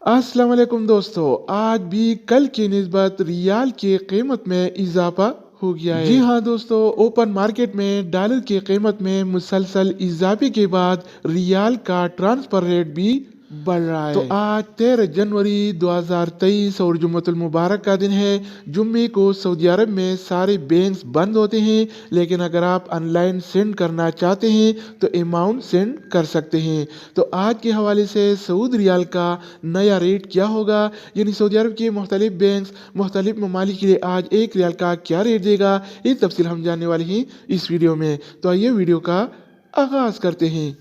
अस्सलाम वालेकुम दोस्तों। आज भी कल की निस्बत रियाल की कीमत में इजाफा हो गया है। जी हाँ दोस्तों, ओपन मार्केट में डॉलर की कीमत में मुसलसल इजाफे के बाद रियाल का ट्रांसफर रेट भी बढ़ रहा है। तो आज 13 जनवरी 2023 और जुम्मतुल मुबारक का दिन है। जुम्मे को सऊदी अरब में सारे बैंक्स बंद होते हैं, लेकिन अगर आप ऑनलाइन सेंड करना चाहते हैं तो अमाउंट सेंड कर सकते हैं। तो आज के हवाले से सऊदी रियाल का नया रेट क्या होगा, यानी सऊदी अरब के मुख्तलिफ बैंक्स मुख्तलिफ ममालिक के लिए आज एक रियाल का क्या रेट देगा, ये तफसील हम जानने वाले हैं इस वीडियो में। तो आइए वीडियो का आगाज़ करते हैं।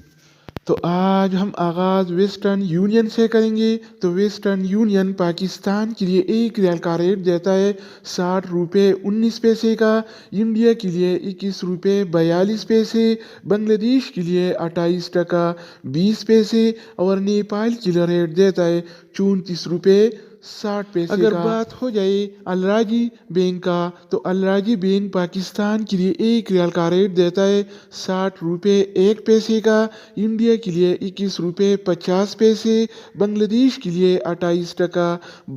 तो आज हम आगाज़ वेस्टर्न यूनियन से करेंगे। तो वेस्टर्न यूनियन पाकिस्तान के लिए एक रियाल का रेट देता है 60 रुपये 19 पैसे का, इंडिया के लिए 21 रुपये 42 पैसे, बांग्लादेश के लिए 28 टका 20 पैसे और नेपाल के लिए रेट देता है 34 रुपये 60 पैसे अगर बात हो जाए अलराजी बैंक का, तो अलराजी बैंक पाकिस्तान के लिए एक रियाल का रेट देता है 60 रुपये 1 पैसे का, इंडिया के लिए 21 रुपये 50 पैसे, बांग्लादेश के लिए 28 टका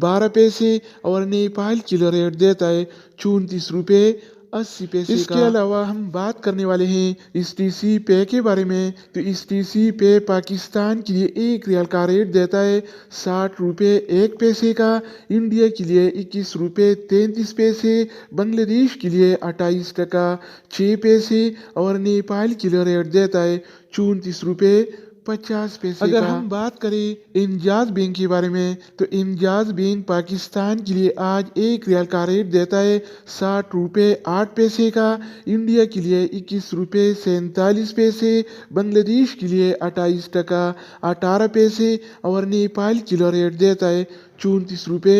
12 पैसे और नेपाल के लिए रेट देता है 34 रुपये 80 पैसे इसके अलावा हम बात करने वाले हैं STC पे के बारे में। तो STC पे पाकिस्तान के लिए एक रियाल का रेट देता है 60 रुपये 1 पैसे का, इंडिया के लिए 21 रुपये 33 पैसे, बांग्लादेश के लिए 28 टका 6 पैसे और नेपाल के लिए रेट देता है 34 रुपये 50 पैसे अगर हम बात करें इंजाज बैंक के बारे में, तो इंजाज बैंक पाकिस्तान के लिए आज एक रियाल का रेट देता है 60 रुपये 8 पैसे का, इंडिया के लिए 21 रुपये 47 पैसे, बांग्लादेश के लिए 28 टका 18 पैसे और नेपाल के लिए रेट देता है 34 रुपये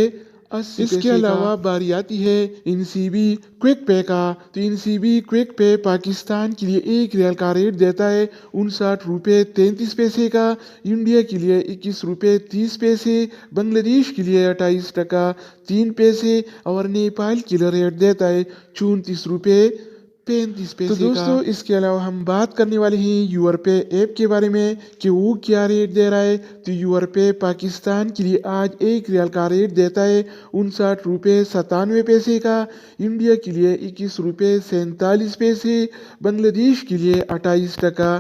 80 इसके अलावा बारी आती है NCB क्विक पे का। तो NCB क्विक पे पाकिस्तान के लिए एक रियाल का रेट देता है 59 रुपये 33 पैसे का, इंडिया के लिए 21 रुपये 30 पैसे, बांग्लादेश के लिए 28 टका 3 पैसे और नेपाल के लिए रेट देता है 34 रुपये 35 पैसे तो दोस्तों इसके अलावा हम बात करने वाले हैं यूरपे ऐप के बारे में कि वो क्या रेट दे रहा है। तो यूरपे पाकिस्तान के लिए आज एक रियाल का रेट देता है 59 रुपये 97 पैसे का, इंडिया के लिए 21 रुपये 47 पैसे, बांग्लादेश के लिए 28 टका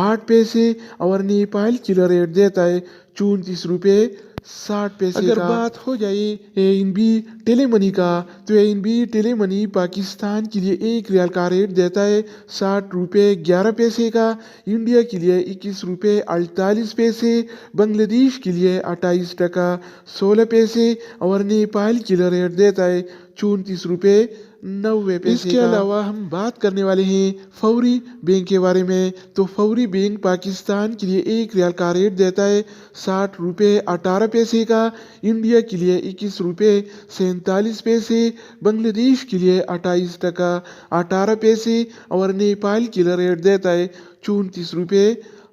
8 पैसे और नेपाल के लिए रेट देता है 34 रुपये 60 पैसे अगर बात हो जाए ANB टेलीमनी का, तो ANB टेलीमनी पाकिस्तान के लिए एक रियाल का रेट देता है 60 रुपये 11 पैसे का, इंडिया के लिए 21 रुपये 48 पैसे, बांग्लादेश के लिए 28 टका 16 पैसे और नेपाल के लिए रेट देता है 34 रुपये 90 पैसे इसके अलावा हम बात करने वाले हैं फौरी बैंक के बारे में। तो फौरी बैंक पाकिस्तान के लिए एक रियाल का रेट देता है 60 रुपये 18 पैसे का, इंडिया के लिए 21 रुपये 47 पैसे, बांग्लादेश के लिए 28 टका 18 पैसे और नेपाल के लिए रेट देता है 34 रुपये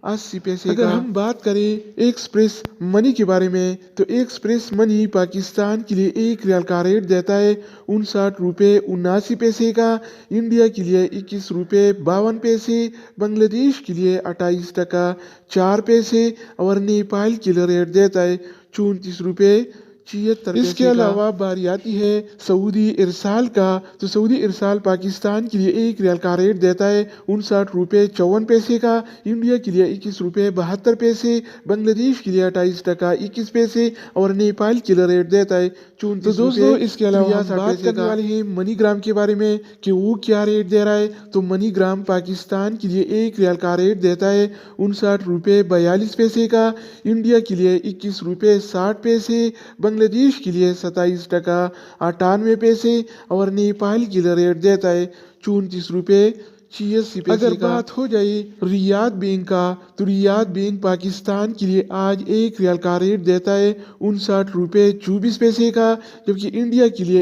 80 पैसे अगर हम बात करें एक्सप्रेस मनी के बारे में, तो एक्सप्रेस मनी पाकिस्तान के लिए एक रियाल का रेट देता है 59 रुपये 79 पैसे का, इंडिया के लिए 21 रुपये 52 पैसे, बांग्लादेश के लिए 28 टका 4 पैसे और नेपाल के लिए रेट देता है 34 रुपये 76 इसके अलावा बारी आती है सऊदी इरसाल का। तो सऊदी इरसाल पाकिस्तान के लिए एक रियाल का रेट देता है 59 रुपये 54 पैसे का, इंडिया के लिए 21 रुपये 72 पैसे, बांग्लादेश के लिए 28 टका 21 पैसे और नेपाल के लिए रेट देता है 34 तो दोस्तों इसके अलावा हम बात करने वाले हैं मनीग्राम के बारे में कि वो क्या रेट दे रहा है। तो मनीग्राम पाकिस्तान के लिए एक रियाल का रेट देता है 59 रुपये 42 पैसे का, इंडिया के लिए 21 रुपये 60 पैसे, बांग्लादेश के लिए 27 टका 98 पैसे और नेपाल के लिए रेट देता है 34 रुपये 86 पैसे अगर बात हो जाए रियाद बैंक का, तो रियाद बैंक पाकिस्तान के लिए आज एक रियाल का रेट देता है 59 रुपये 24 पैसे का, जबकि इंडिया के लिए